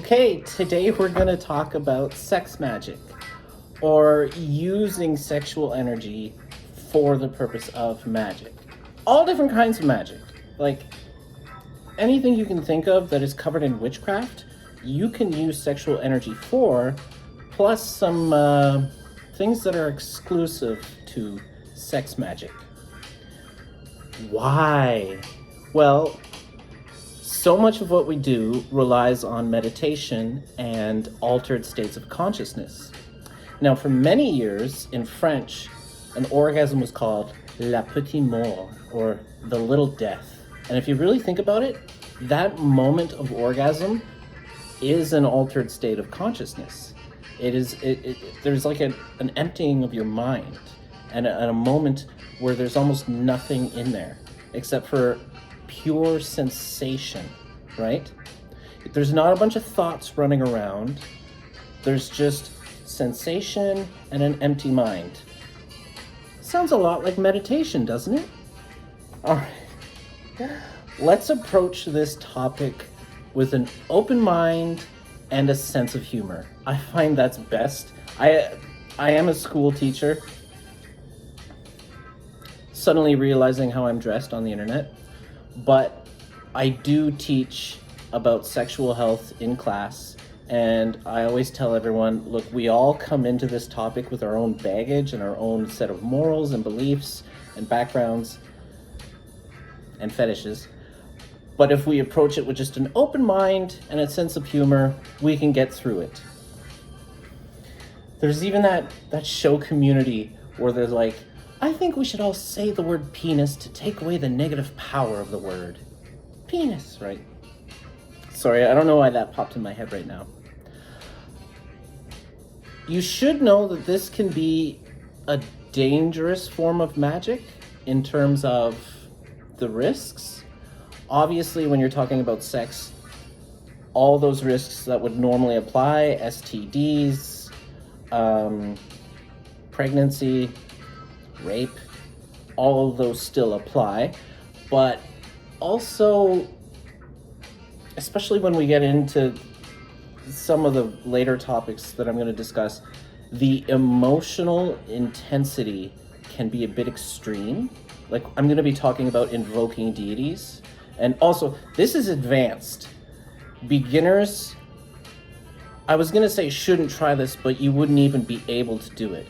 Okay, today we're going to talk about sex magic or using sexual energy for the purpose of magic. All different kinds of magic. Like anything you can think of that is covered in witchcraft, you can use sexual energy for, plus some things that are exclusive to sex magic. Why? Well, so much of what we do relies on meditation and altered states of consciousness. Now, for many years in French, an orgasm was called la petite mort, or the little death. And if you really think about it, that moment of orgasm is an altered state of consciousness. There's like an emptying of your mind and a moment where there's almost nothing in there except for pure sensation, right? There's not a bunch of thoughts running around. There's just sensation and an empty mind. Sounds a lot like meditation, doesn't it? All right. Let's approach this topic with an open mind and a sense of humor. I find that's best. I am a school teacher, suddenly realizing how I'm dressed on the internet, but I do teach about sexual health in class, and I always tell everyone, look, we all come into this topic with our own baggage and our own set of morals and beliefs and backgrounds and fetishes. But if we approach it with just an open mind and a sense of humor, we can get through it. There's even that show Community where there's like, I think we should all say the word penis to take away the negative power of the word. Penis, right? Sorry, I don't know why that popped in my head right now. You should know that this can be a dangerous form of magic in terms of the risks. Obviously, when you're talking about sex, all those risks that would normally apply, STDs, pregnancy, rape, all of those still apply. But also, especially when we get into some of the later topics that I'm going to discuss, the emotional intensity can be a bit extreme. Like, I'm going to be talking about invoking deities. And also, this is advanced. Beginners, I was going to say shouldn't try this, but you wouldn't even be able to do it.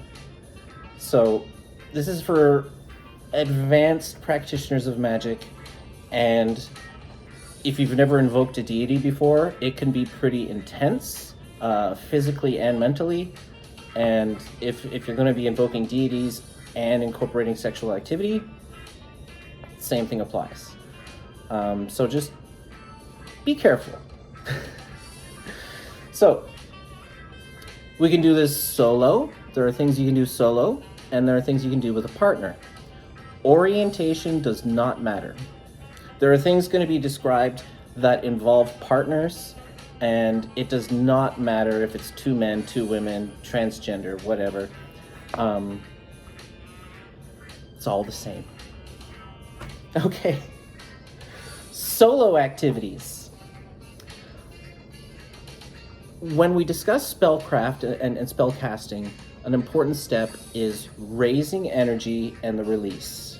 So, this is for advanced practitioners of magic, and if you've never invoked a deity before, it can be pretty intense, physically and mentally. And if you're going to be invoking deities and incorporating sexual activity, same thing applies. So just be careful. So we can do this solo. There are things you can do solo, and there are things you can do with a partner. Orientation does not matter. There are things going to be described that involve partners, and it does not matter if it's two men, two women, transgender, whatever. It's all the same. Okay. Solo activities. When we discuss spellcraft and spell casting, an important step is raising energy and the release.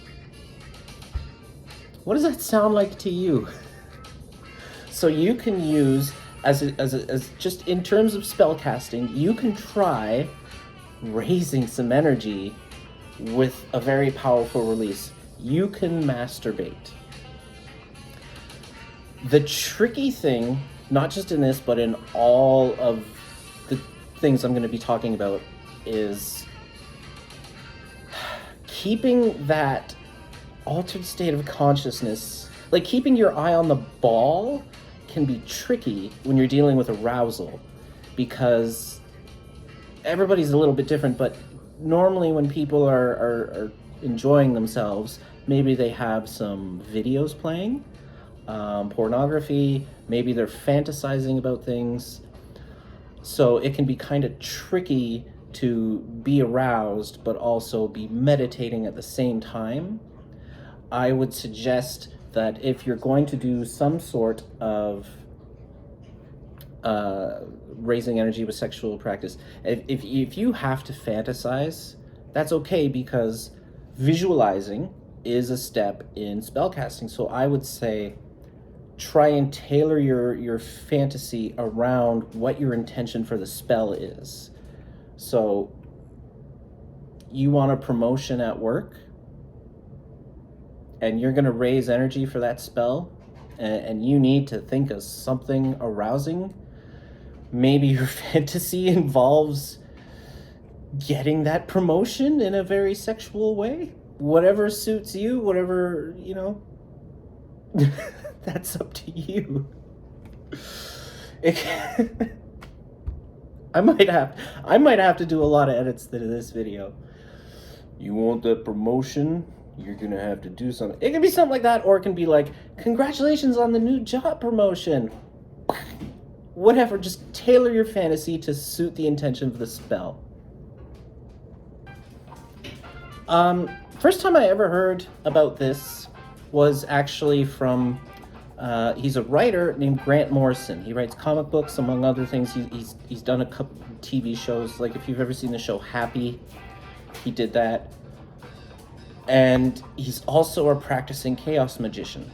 What does that sound like to you? So you can use, as just in terms of spell casting, you can try raising some energy with a very powerful release. You can masturbate. The tricky thing, not just in this, but in all of the things I'm going to be talking about, is keeping that altered state of consciousness. Like, keeping your eye on the ball can be tricky when you're dealing with arousal, because everybody's a little bit different, but normally when people are enjoying themselves, maybe they have some videos playing, pornography, maybe they're fantasizing about things. So it can be kind of tricky to be aroused, but also be meditating at the same time. I would suggest that if you're going to do some sort of raising energy with sexual practice. If you have to fantasize, that's okay, because visualizing is a step in spellcasting. So I would say try and tailor your fantasy around what your intention for the spell is. So you want a promotion at work, and you're going to raise energy for that spell, and you need to think of something arousing. Maybe your fantasy involves getting that promotion in a very sexual way. Whatever suits you, whatever, that's up to you. I might have to do a lot of edits to this video. You want the promotion? You're gonna have to do something. It can be something like that, or it can be like, congratulations on the new job promotion. Whatever, just tailor your fantasy to suit the intention of the spell. First time I ever heard about this was actually from, he's a writer named Grant Morrison. He writes comic books, among other things. He's done a couple TV shows, like if you've ever seen the show Happy, he did that. And he's also a practicing chaos magician.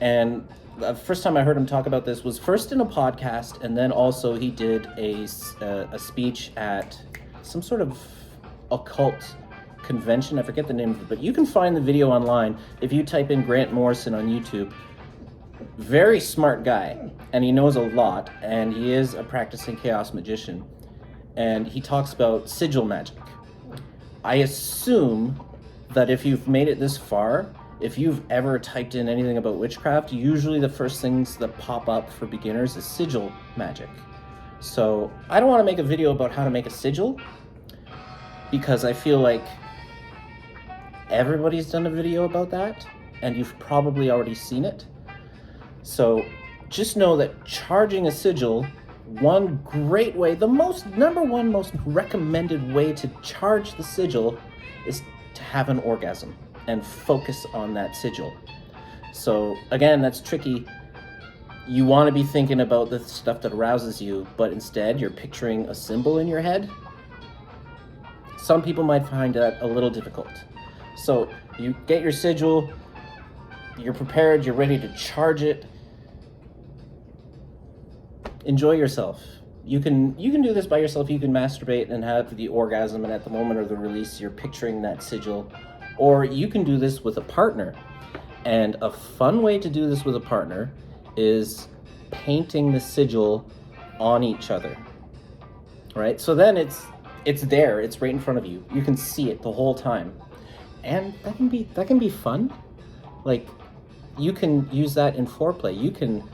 And the first time I heard him talk about this was first in a podcast, and then also he did a speech at some sort of occult convention. I forget the name of it, but you can find the video online if you type in Grant Morrison on YouTube. Very smart guy, and he knows a lot, and he is a practicing chaos magician. And he talks about sigil magic. I assume that if you've made it this far, if you've ever typed in anything about witchcraft, usually the first things that pop up for beginners is sigil magic. So I don't want to make a video about how to make a sigil, because I feel like everybody's done a video about that, and you've probably already seen it. So just know that charging a sigil, one great way, number one most recommended way to charge the sigil is to have an orgasm and focus on that sigil. So again, that's tricky. You want to be thinking about the stuff that arouses you, but instead you're picturing a symbol in your head. Some people might find that a little difficult. So you get your sigil, you're prepared, you're ready to charge it. Enjoy yourself. You can do this by yourself. You can masturbate and have the orgasm, and at the moment of the release, you're picturing that sigil. Or you can do this with a partner. And a fun way to do this with a partner is painting the sigil on each other. Right? So then it's there. It's right in front of you. You can see it the whole time. And that can be fun. Like, you can use that in foreplay. You can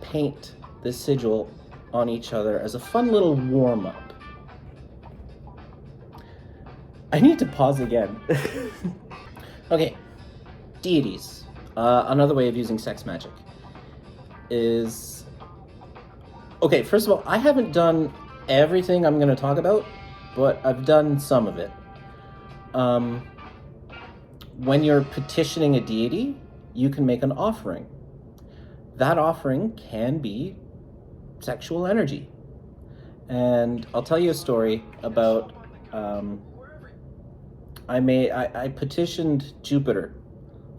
paint the sigil on each other as a fun little warm-up. I need to pause again. Okay, deities. Another way of using sex magic is... Okay, first of all, I haven't done everything I'm going to talk about, but I've done some of it. When you're petitioning a deity, you can make an offering. That offering can be sexual energy. And I'll tell you a story about, I petitioned Jupiter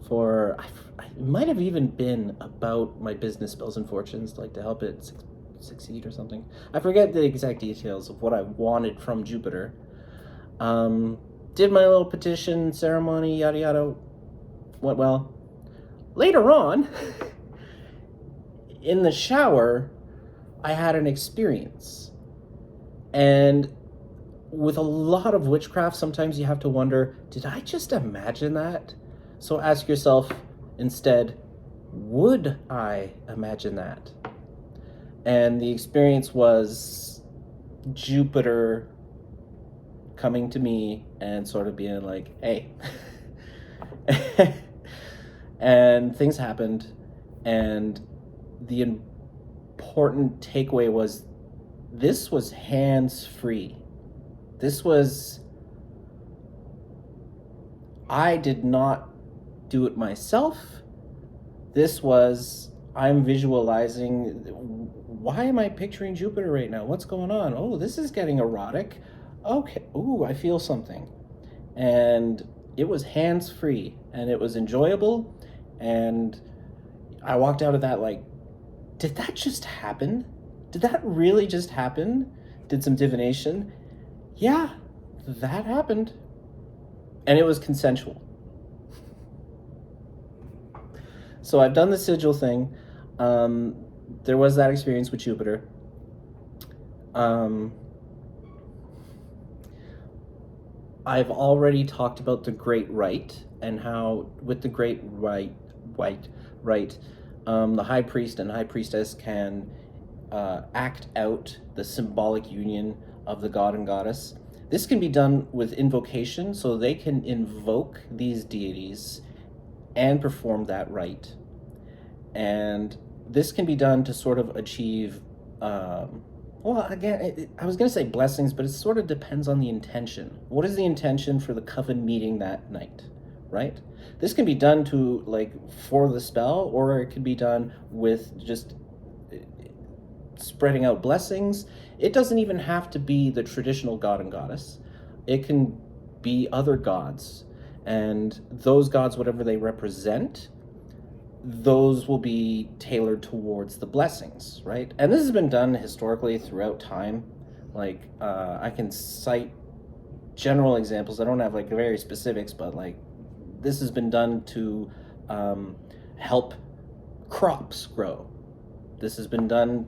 for, it might have even been about my business spells and fortunes, like to help it succeed or something. I forget the exact details of what I wanted from Jupiter. Did my little petition ceremony, yada yada, went well. Later on, in the shower, I had an experience. And with a lot of witchcraft, sometimes you have to wonder, did I just imagine that? So ask yourself instead, would I imagine that? And the experience was Jupiter coming to me and sort of being like, hey. And things happened, and the important takeaway was, this was hands-free. I did not do it myself. This was I'm visualizing, why am I picturing Jupiter right now? What's going on? Oh, this is getting erotic. Okay, ooh, I feel something. And it was hands-free and it was enjoyable. And I walked out of that like, did that just happen? Did that really just happen? Did some divination? Yeah, that happened. And it was consensual. So I've done the sigil thing. There was that experience with Jupiter. I've already talked about the Great Rite and how with the Great Rite, the high priest and high priestess can act out the symbolic union of the god and goddess. This can be done with invocation, so they can invoke these deities and perform that rite. And this can be done to sort of achieve, well, again, I was going to say blessings, but it sort of depends on the intention. What is the intention for the coven meeting that night, right? This can be done to, like, for the spell, or it can be done with just spreading out blessings. It doesn't even have to be the traditional god and goddess. It can be other gods. And those gods, whatever they represent, those will be tailored towards the blessings, right? And this has been done historically throughout time. Like, I can cite general examples. I don't have like very specifics, but like this has been done to help crops grow. This has been done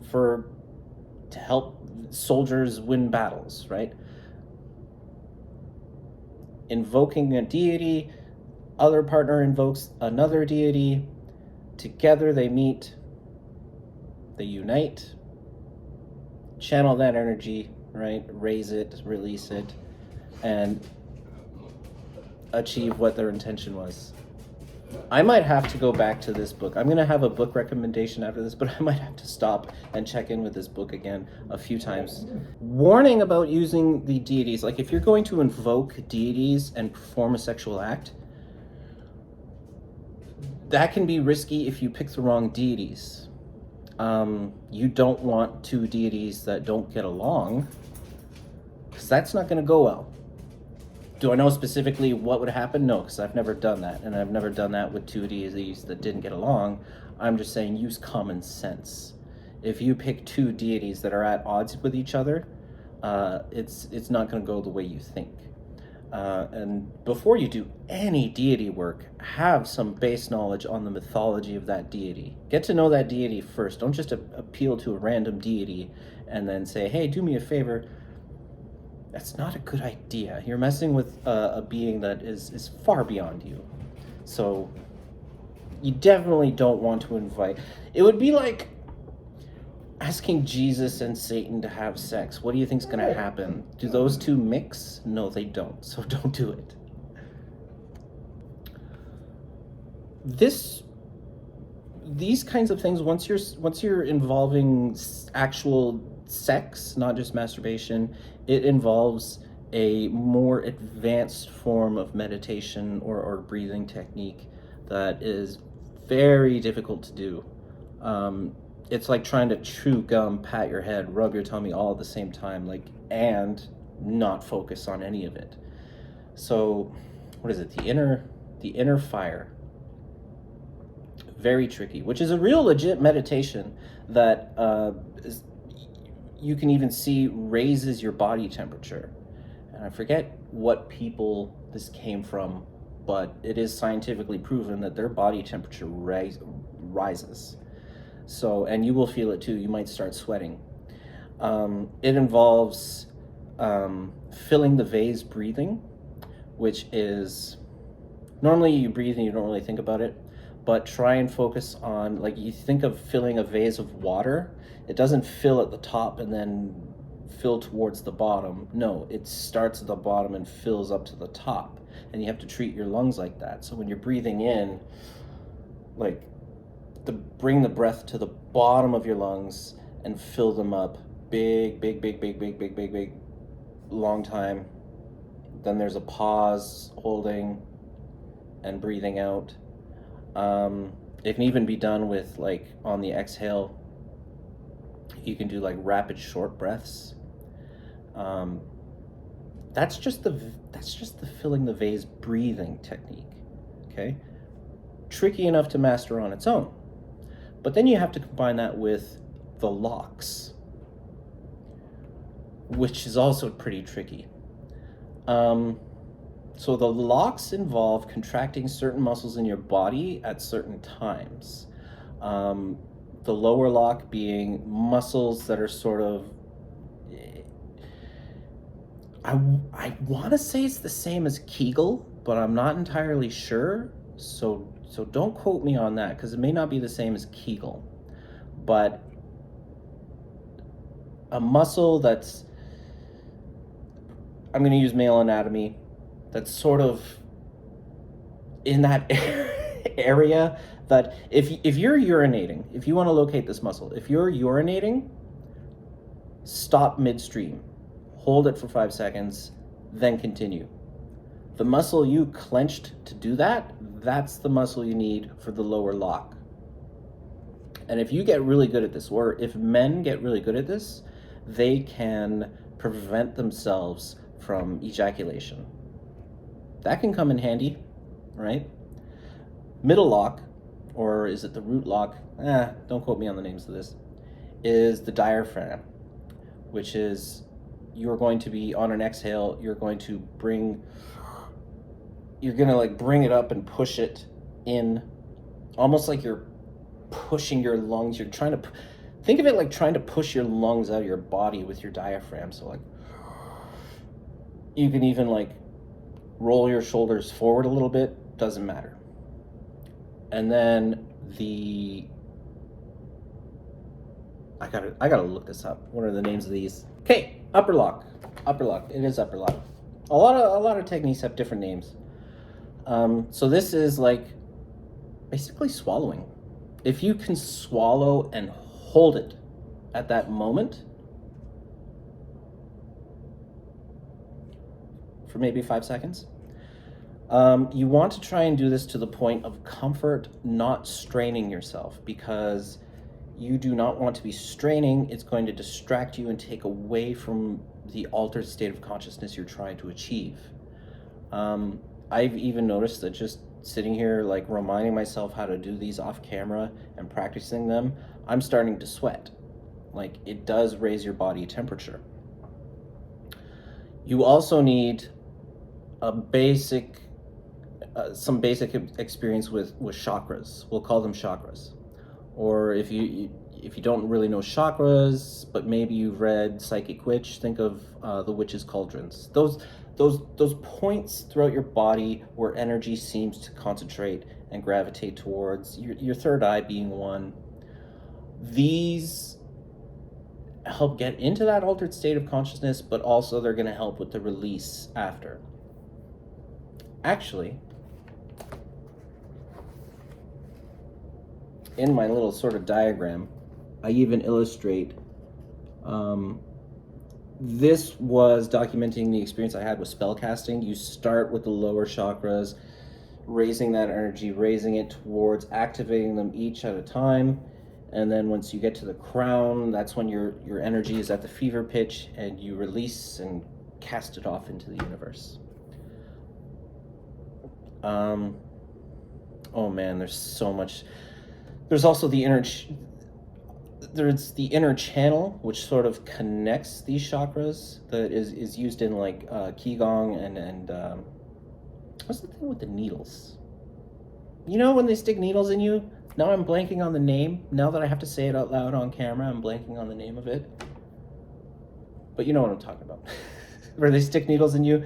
to help soldiers win battles, right? Invoking a deity, other partner invokes another deity. Together they meet, they unite, channel that energy, right? Raise it, release it, and achieve what their intention was. I might have to go back to this book. I'm going to have a book recommendation after this, but I might have to stop and check in with this book again a few times. Warning about using the deities. Like, if you're going to invoke deities and perform a sexual act, that can be risky if you pick the wrong deities. You don't want two deities that don't get along, because that's not going to go well. Do I know specifically what would happen? No, because I've never done that, and I've never done that with two deities that didn't get along. I'm just saying, use common sense. If you pick two deities that are at odds with each other, it's not going to go the way you think. And before you do any deity work, have some base knowledge on the mythology of that deity. Get to know that deity first. Don't just appeal to a random deity and then say, hey, do me a favor. That's not a good idea. You're messing with a being that is far beyond you. So you definitely don't want to invite. It would be like asking Jesus and Satan to have sex. What do you think's going to happen? Do those two mix? No, they don't. So don't do it. These kinds of things, once you're involving actual sex, not just masturbation, it involves a more advanced form of meditation or breathing technique that is very difficult to do. It's like trying to chew gum, pat your head, rub your tummy all at the same time, and not focus on any of it. So, what is it? The inner fire. Very tricky, which is a real legit meditation that you can even see raises your body temperature. And I forget what people this came from, but it is scientifically proven that their body temperature rises. So, and you will feel it too. You might start sweating. It involves filling the vase breathing, which is, normally you breathe and you don't really think about it, but try and focus on, like, you think of filling a vase of water. It doesn't fill at the top and then fill towards the bottom. No, it starts at the bottom and fills up to the top. And you have to treat your lungs like that. So when you're breathing in, like, bring the breath to the bottom of your lungs and fill them up big, long time. Then there's a pause, holding and breathing out. It can even be done with, like, on the exhale, you can do like rapid short breaths. Um, that's just the filling the vase breathing technique. Okay, tricky enough to master on its own, but then you have to combine that with the locks, which is also pretty tricky. So the locks involve contracting certain muscles in your body at certain times. Um, the lower lock being muscles that are sort of, I want to say it's the same as Kegel, but I'm not entirely sure. So don't quote me on that, because it may not be the same as Kegel. But a muscle that's, I'm going to use male anatomy, that's sort of in that area, that if you're urinating, if you want to locate this muscle, if you're urinating, stop midstream, hold it for 5 seconds, then continue. The muscle you clenched to do that, that's the muscle you need for the lower lock. And if you get really good at this, or if men get really good at this, they can prevent themselves from ejaculation. That can come in handy, right? Middle lock, or is it the root lock? Don't quote me on the names of this, is the diaphragm, which is, you're going to be on an exhale, you're going to bring it up and push it in, almost like you're pushing your lungs. You're trying to think of it like trying to push your lungs out of your body with your diaphragm. So like, you can even like roll your shoulders forward a little bit, doesn't matter. And then I gotta look this up. What are the names of these? Okay, upper lock. It is upper lock. A lot of techniques have different names. So this is like basically swallowing. If you can swallow and hold it at that moment for maybe 5 seconds, you want to try and do this to the point of comfort, not straining yourself, because you do not want to be straining. It's going to distract you and take away from the altered state of consciousness you're trying to achieve. I've even noticed that just sitting here, like reminding myself how to do these off camera and practicing them, I'm starting to sweat. Like, it does raise your body temperature. You also need some basic experience with chakras. We'll call them chakras. Or if you don't really know chakras, but maybe you've read Psychic Witch, think of the Witch's Cauldrons. Those points throughout your body where energy seems to concentrate and gravitate towards, your third eye being one. These help get into that altered state of consciousness, but also they're going to help with the release after. Actually, in my little sort of diagram, I even illustrate, this was documenting the experience I had with spell casting. You start with the lower chakras, raising that energy, raising it towards activating them each at a time. And then once you get to the crown, that's when your energy is at the fever pitch, and you release and cast it off into the universe. Oh man, there's so much. There's also the inner channel, which sort of connects these chakras, that is used in like Qigong and what's the thing with the needles? You know when they stick needles in you? Now I'm blanking on the name. Now that I have to say it out loud on camera, I'm blanking on the name of it. But you know what I'm talking about. Where they stick needles in you.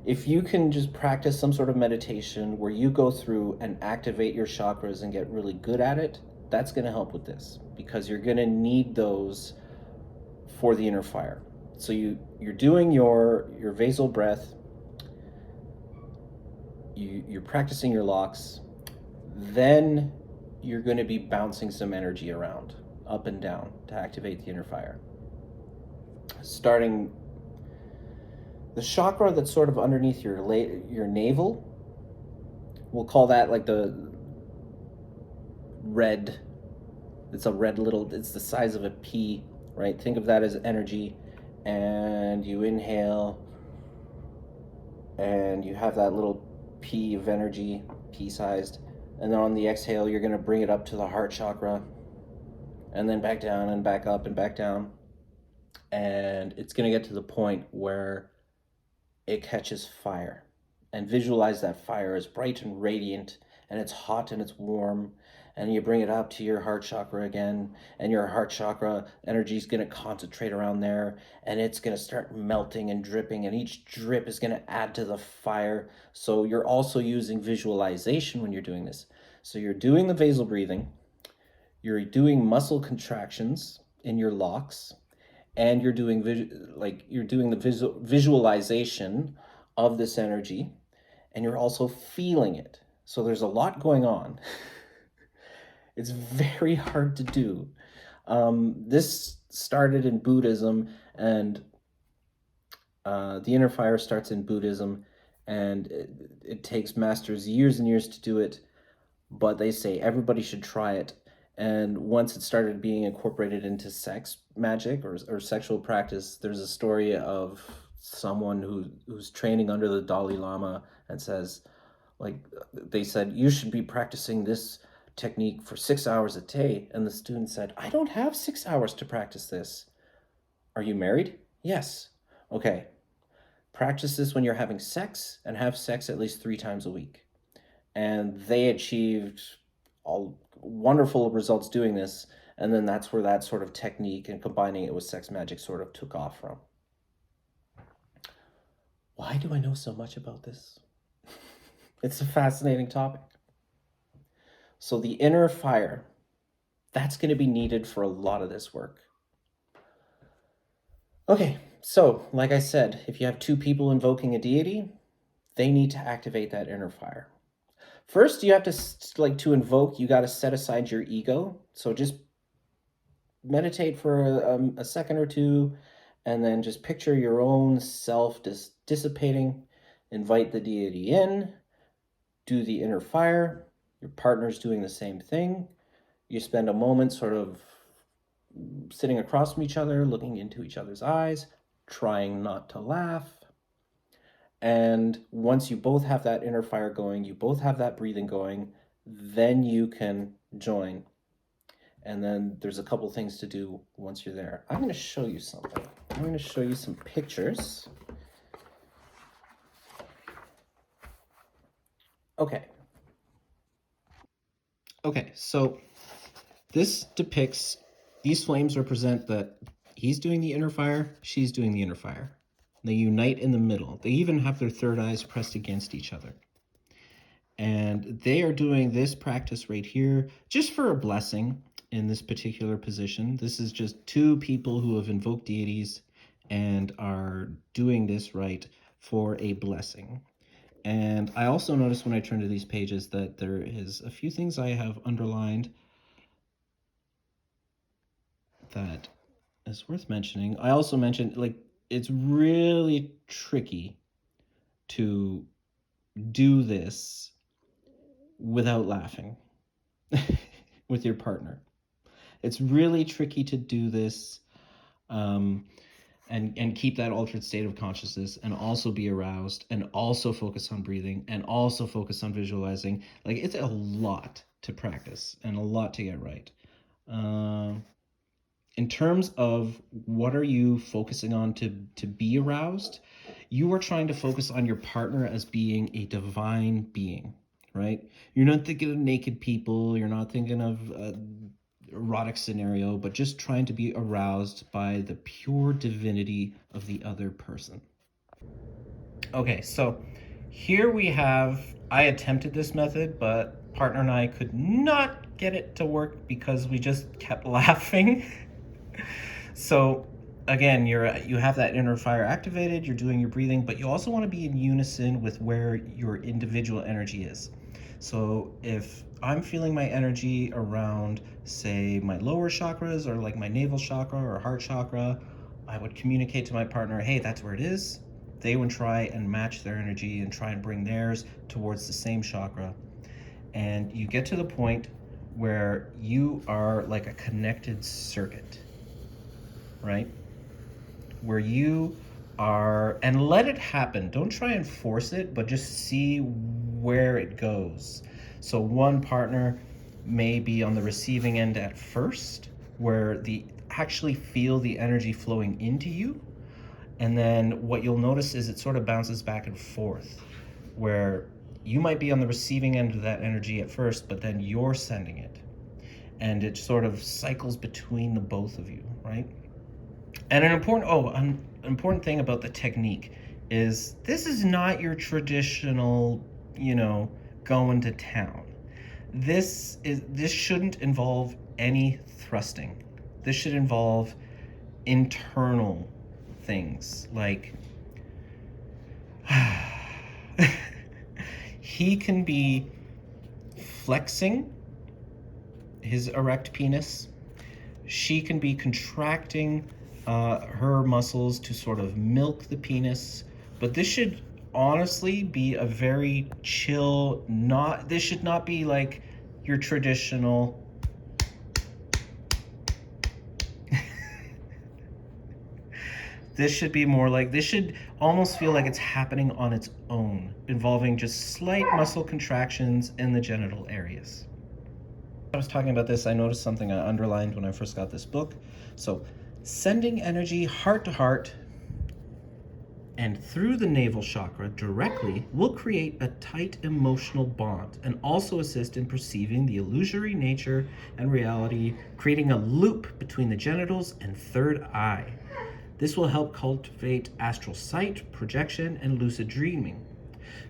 If you can just practice some sort of meditation where you go through and activate your chakras and get really good at it, that's going to help with this, because you're going to need those for the inner fire. So you're doing your vasal breath, you're practicing your locks, then you're going to be bouncing some energy around, up and down, to activate the inner fire. Starting the chakra that's sort of underneath your navel, we'll call that like the red, it's a red little, it's the size of a pea, right? Think of that as energy. And you inhale, and you have that little pea of energy, pea sized. And then on the exhale, you're going to bring it up to the heart chakra, and then back down and back up and back down. And it's going to get to the point where it catches fire. And visualize that fire as bright and radiant, and it's hot and it's warm. And you bring it up to your heart chakra again, and your heart chakra energy is going to concentrate around there, and it's going to start melting and dripping, and each drip is going to add to the fire. So you're also using visualization when you're doing this. So you're doing the vasal breathing, you're doing muscle contractions in your locks, and you're doing the visualization of this energy, and you're also feeling it. So there's a lot going on. It's very hard to do. This started in Buddhism, and the inner fire starts in Buddhism, and it takes masters years and years to do it, but they say everybody should try it. And once it started being incorporated into sex magic or sexual practice, there's a story of someone who's training under the Dalai Lama and says, like, they said, you should be practicing this technique for 6 hours a day. And the student said, I don't have 6 hours to practice this. Are you married? Yes. Okay. Practice this when you're having sex, and have sex at least 3 times a week. And they achieved all wonderful results doing this. And then that's where that sort of technique and combining it with sex magic sort of took off from. Why do I know so much about this? It's a fascinating topic. So the inner fire, that's going to be needed for a lot of this work. Okay, so like I said, if you have 2 people invoking a deity, they need to activate that inner fire. First, you have to invoke, you got to set aside your ego. So just meditate for a second or two, and then just picture your own self dissipating. Invite the deity in, do the inner fire. Your partner's doing the same thing. You spend a moment sort of sitting across from each other, looking into each other's eyes, trying not to laugh. And once you both have that inner fire going, you both have that breathing going, then you can join. And then there's a couple things to do once you're there. I'm going to show you something. I'm going to show you some pictures. Okay. Okay, so this depicts, these flames represent that he's doing the inner fire, she's doing the inner fire. They unite in the middle. They even have their third eyes pressed against each other. And they are doing this practice right here just for a blessing in this particular position. This is just 2 people who have invoked deities and are doing this right for a blessing. And I also noticed when I turn to these pages that there is a few things I have underlined that is worth mentioning. I also mentioned, like, it's really tricky to do this without laughing with your partner. It's really tricky to do this and keep that altered state of consciousness, and also be aroused, and also focus on breathing, and also focus on visualizing. Like, it's a lot to practice and a lot to get right. In terms of what are you focusing on to be aroused, you are trying to focus on your partner as being a divine being, right? You're not thinking of naked people, you're not thinking of erotic scenario, but just trying to be aroused by the pure divinity of the other person. Okay, so here we have, I attempted this method, but partner and I could not get it to work because we just kept laughing. So again, you have that inner fire activated, you're doing your breathing, but you also want to be in unison with where your individual energy is. So if I'm feeling my energy around, say, my lower chakras, or like my navel chakra or heart chakra, I would communicate to my partner, hey, that's where it is. They would try and match their energy and try and bring theirs towards the same chakra. And you get to the point where you are like a connected circuit, right? Where you are, and let it happen. Don't try and force it, but just see where it goes. So one partner may be on the receiving end at first, where the actually feel the energy flowing into you. And then what you'll notice is it sort of bounces back and forth, where you might be on the receiving end of that energy at first, but then you're sending it. And it sort of cycles between the both of you, right? And an important thing about the technique is this is not your traditional, going to town. This shouldn't involve any thrusting. This should involve internal things like he can be flexing his erect penis. She can be contracting her muscles to sort of milk the penis. But this should honestly be a very chill, this should not be like your traditional this should be more like, this should almost feel like it's happening on its own, involving just slight muscle contractions in the genital areas. I was talking about this, I noticed something I underlined when I first got this book. So, sending energy heart to heart and through the navel chakra directly will create a tight emotional bond and also assist in perceiving the illusory nature and reality, creating a loop between the genitals and third eye. This will help cultivate astral sight, projection, and lucid dreaming,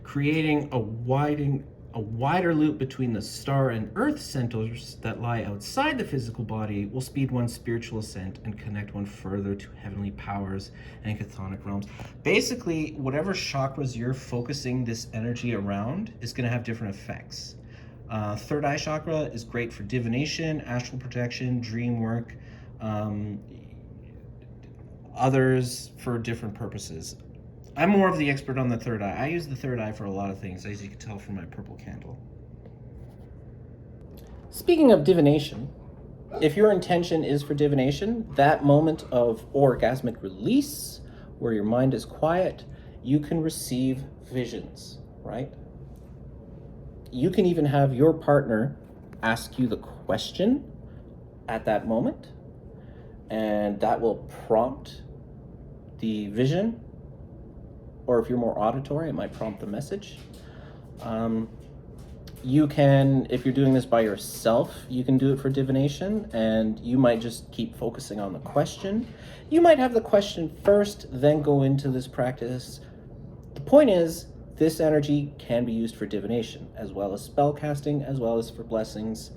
creating a wider loop between the star and earth centers that lie outside the physical body will speed one's spiritual ascent and connect one further to heavenly powers and chthonic realms. Basically, whatever chakras you're focusing this energy around is going to have different effects. Third eye chakra is great for divination, astral projection, dream work, others for different purposes. I'm more of the expert on the third eye. I use the third eye for a lot of things, as you can tell from my purple candle. Speaking of divination, if your intention is for divination, that moment of orgasmic release, where your mind is quiet, you can receive visions, right? You can even have your partner ask you the question at that moment, and that will prompt the vision. Or if you're more auditory, it might prompt the message. You can, if you're doing this by yourself, you can do it for divination, and you might just keep focusing on the question. You might have the question first, then go into this practice. The point is, this energy can be used for divination, as well as spell casting, as well as for blessings.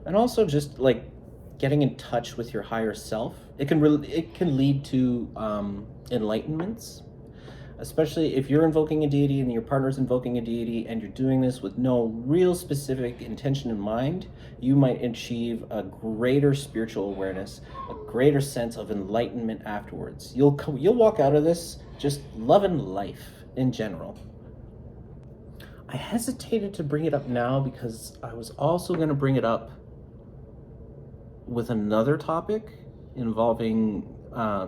And also just like getting in touch with your higher self. It can lead to enlightenments, especially if you're invoking a deity and your partner's invoking a deity and you're doing this with no real specific intention in mind. You might achieve a greater spiritual awareness, a greater sense of enlightenment afterwards. You'll walk out of this just loving life in general. I hesitated to bring it up now because I was also going to bring it up with another topic involving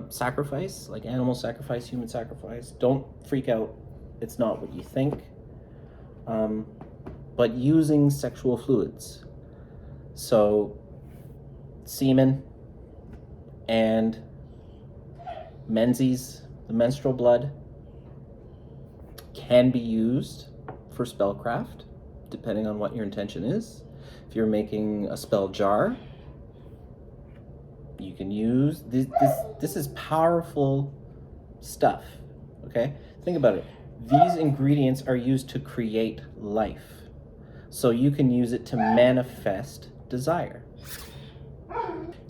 sacrifice, like animal sacrifice, human sacrifice. Don't freak out, it's not what you think. But using sexual fluids. So semen and menses, the menstrual blood, can be used for spellcraft, depending on what your intention is. If you're making a spell jar, you can use this is powerful stuff. Okay, think about it. These ingredients are used to create life, so you can use it to manifest desire.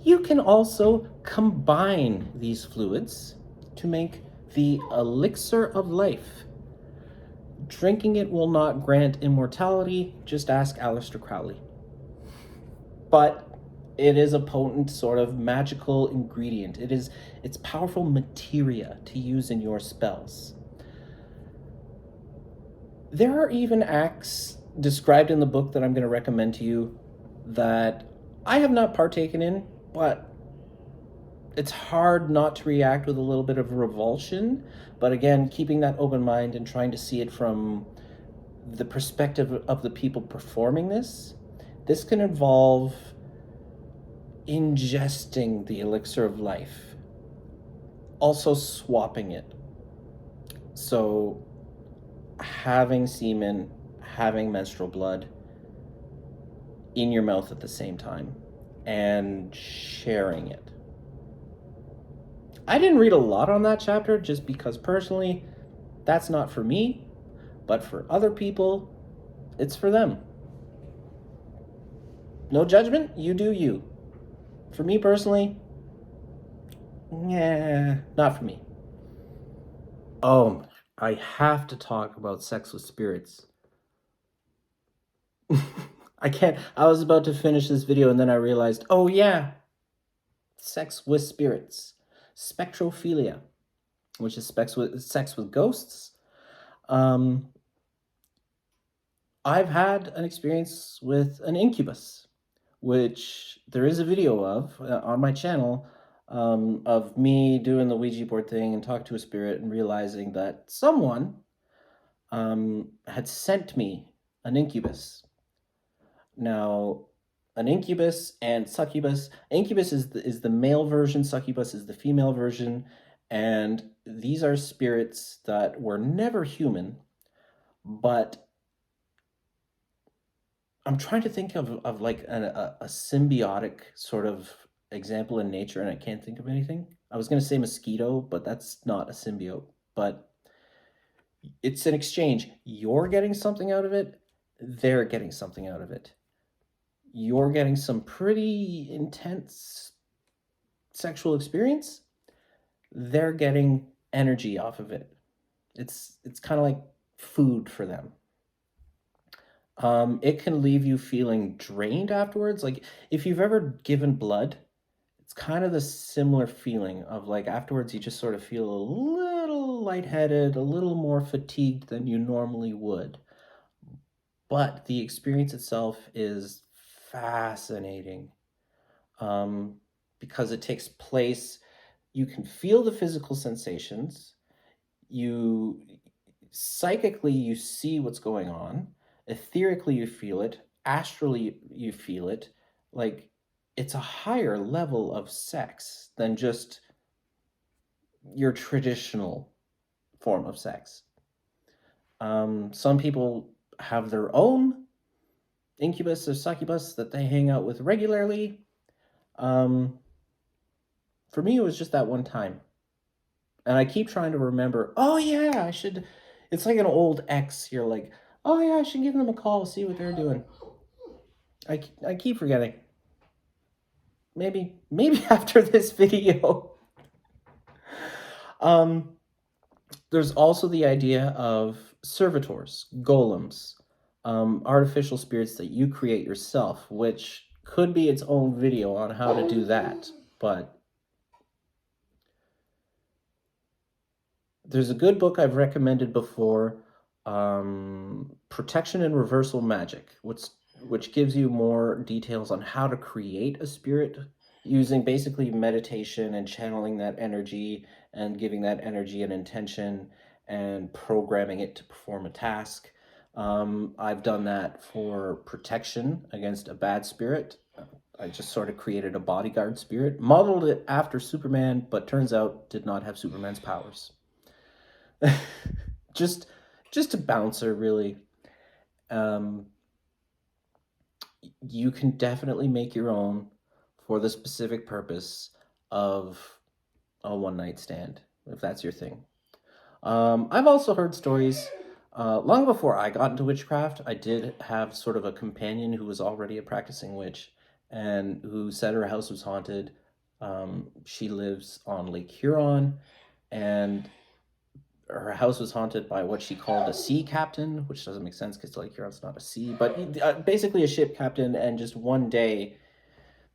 You can also combine these fluids to make the elixir of life. Drinking it will not grant immortality, just ask Aleister Crowley. But it is a potent sort of magical ingredient. It's powerful materia to use in your spells. There are even acts described in the book that I'm going to recommend to you that I have not partaken in, but it's hard not to react with a little bit of revulsion. But again, keeping that open mind and trying to see it from the perspective of the people performing this can involve ingesting the elixir of life, also swapping it. So, having semen, having menstrual blood in your mouth at the same time, and sharing it. I didn't read a lot on that chapter just because personally, that's not for me, but for other people, it's for them. No judgment, you do you. For me personally, yeah, not for me. Oh, I have to talk about sex with spirits. I can't. I was about to finish this video and then I realized, oh yeah, sex with spirits. Spectrophilia, which is sex with ghosts. I've had an experience with an incubus, which there is a video of on my channel, of me doing the Ouija board thing and talking to a spirit and realizing that someone had sent me an incubus. Now, an incubus and succubus. Incubus is the male version, succubus is the female version, and these are spirits that were never human, but I'm trying to think of like a symbiotic sort of example in nature, and I can't think of anything. I was going to say mosquito, but that's not a symbiote. But it's an exchange. You're getting something out of it, they're getting something out of it. You're getting some pretty intense sexual experience, they're getting energy off of it. It's kind of like food for them. It can leave you feeling drained afterwards. Like if you've ever given blood, it's kind of the similar feeling of like afterwards you just sort of feel a little lightheaded, a little more fatigued than you normally would. But the experience itself is fascinating, because it takes place. You can feel the physical sensations. You psychically you see what's going on. Etherically you feel it. Astrally you feel it. Like it's a higher level of sex than just your traditional form of sex. Some people have their own incubus or succubus that they hang out with regularly. For me, it was just that one time. And I keep trying to remember, oh yeah, I should. It's like an old ex. You're like, oh yeah, I should give them a call, see what they're doing. I keep forgetting. Maybe after this video. There's also the idea of servitors, golems, artificial spirits that you create yourself, which could be its own video on how to do that. But there's a good book I've recommended before, Protection and Reversal Magic, which gives you more details on how to create a spirit using basically meditation and channeling that energy and giving that energy an intention and programming it to perform a task. I've done that for protection against a bad spirit. I just sort of created a bodyguard spirit, modeled it after Superman, but turns out did not have Superman's powers. just a bouncer, really. You can definitely make your own for the specific purpose of a one-night stand, if that's your thing. I've also heard stories, long before I got into witchcraft, I did have sort of a companion who was already a practicing witch and who said her house was haunted. She lives on Lake Huron, and her house was haunted by what she called a sea captain, which doesn't make sense because Lake Huron's not a sea, but basically a ship captain. And just one day,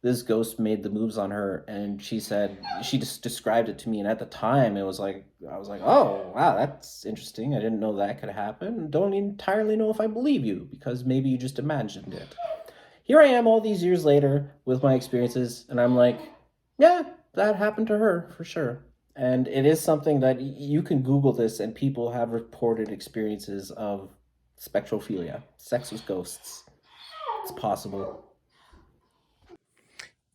this ghost made the moves on her, and she said she just described it to me, and at the time it was like I was like, oh wow, that's interesting. I didn't know that could happen. Don't entirely know if I believe you, because maybe you just imagined it. Here I am all these years later with my experiences, and I'm like, yeah, that happened to her for sure. And it is something that you can Google this, and people have reported experiences of spectrophilia, sex with ghosts. It's possible.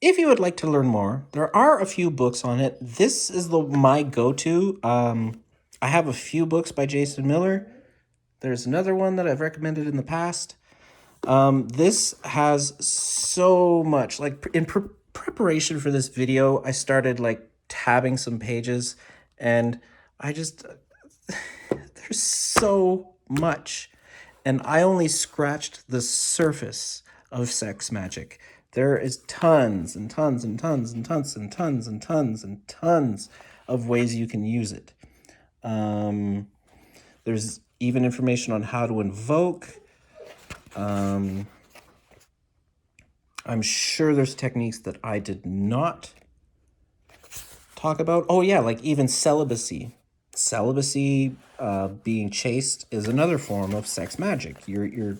If you would like to learn more, there are a few books on it. This is my go-to. I have a few books by Jason Miller. There's another one that I've recommended in the past. This has so much. Like in preparation for this video, I started like tabbing some pages, and I just there's so much, and I only scratched the surface of sex magic. There is tons and tons and tons and tons and tons and tons and tons of ways you can use it. There's even information on how to invoke. I'm sure there's techniques that I did not talk about. Oh yeah, like even celibacy. Celibacy, being chaste, is another form of sex magic. You're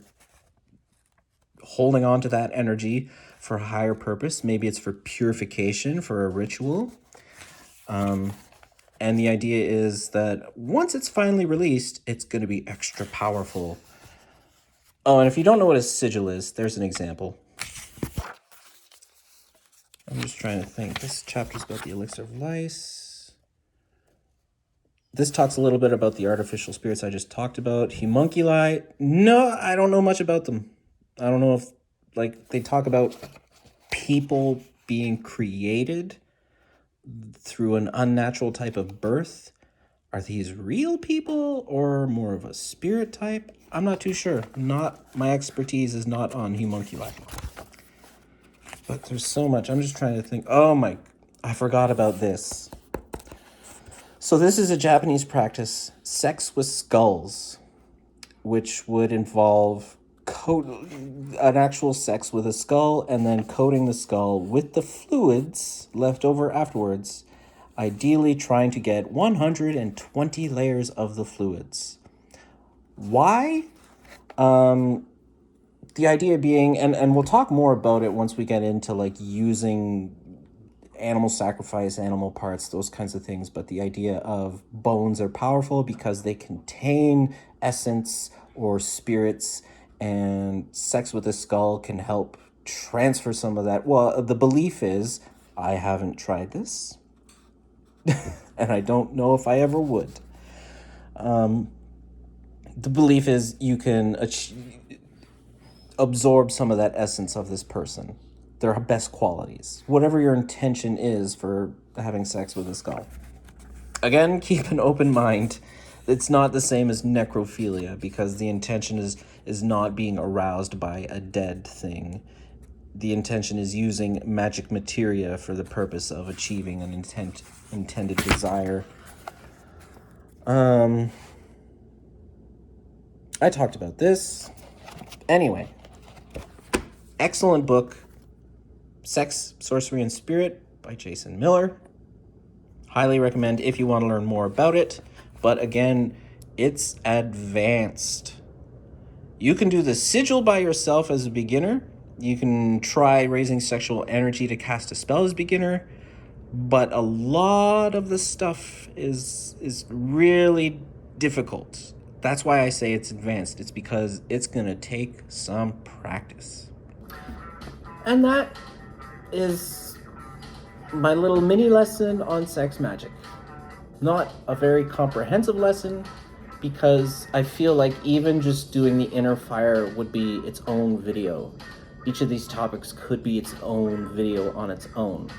holding on to that energy for a higher purpose. Maybe it's for purification, for a ritual. And the idea is that once it's finally released, it's going to be extra powerful. Oh, and if you don't know what a sigil is, there's an example. I'm just trying to think. This chapter's about the elixir of lice. This talks a little bit about the artificial spirits I just talked about. Homunculi. No, I don't know much about them. I don't know if, like, they talk about people being created through an unnatural type of birth. Are these real people or more of a spirit type? I'm not too sure. My expertise is not on homunculi. But there's so much. I'm just trying to think. I forgot about this. So this is a Japanese practice, sex with skulls, which would involve an actual sex with a skull and then coating the skull with the fluids left over afterwards, ideally trying to get 120 layers of the fluids. Why? The idea being, and we'll talk more about it once we get into like using animal sacrifice, animal parts, those kinds of things. But the idea of bones are powerful because they contain essence or spirits, and sex with a skull can help transfer some of that. Well, the belief is, I haven't tried this, and I don't know if I ever would. The belief is you can absorb some of that essence of this person, their best qualities, whatever your intention is for having sex with a skull. Again, keep an open mind. It's not the same as necrophilia, because the intention is not being aroused by a dead thing. The intention is using magic materia for the purpose of achieving an intended desire. I talked about this. Anyway, excellent book, Sex, Sorcery, and Spirit by Jason Miller. Highly recommend if you want to learn more about it. But again, it's advanced. You can do the sigil by yourself as a beginner. You can try raising sexual energy to cast a spell as a beginner. But a lot of the stuff is really difficult. That's why I say it's advanced. It's because it's going to take some practice. And that is my little mini lesson on sex magic. Not a very comprehensive lesson, because I feel like even just doing the inner fire would be its own video. Each of these topics could be its own video on its own.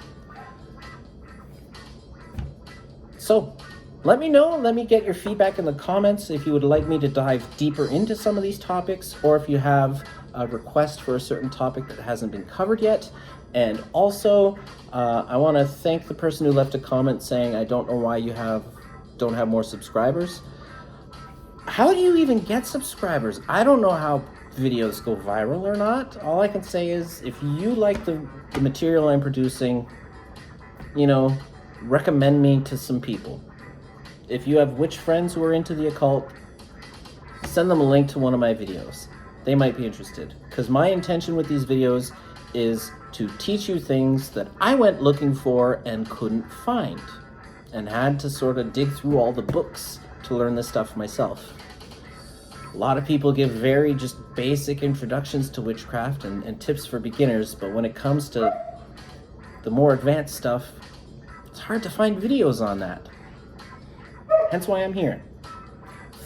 So, let me know, let me get your feedback in the comments if you would like me to dive deeper into some of these topics, or if you have a request for a certain topic that hasn't been covered yet. And also, I want to thank the person who left a comment saying, I don't know why you don't have more subscribers. How do you even get subscribers? I don't know how videos go viral or not. All I can say is if you like the material I'm producing, recommend me to some people. If you have witch friends who are into the occult, send them a link to one of my videos. They might be interested. Because my intention with these videos is to teach you things that I went looking for and couldn't find, and had to sort of dig through all the books to learn this stuff myself. A lot of people give very just basic introductions to witchcraft and tips for beginners, but when it comes to the more advanced stuff, it's hard to find videos on that. Hence why I'm here.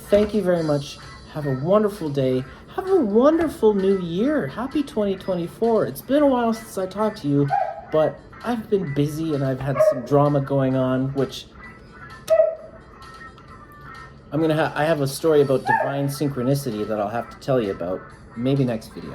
Thank you very much. Have a wonderful day. Have a wonderful new year. Happy 2024. It's been a while since I talked to you, but I've been busy and I've had some drama going on, which I have a story about divine synchronicity that I'll have to tell you about, maybe next video.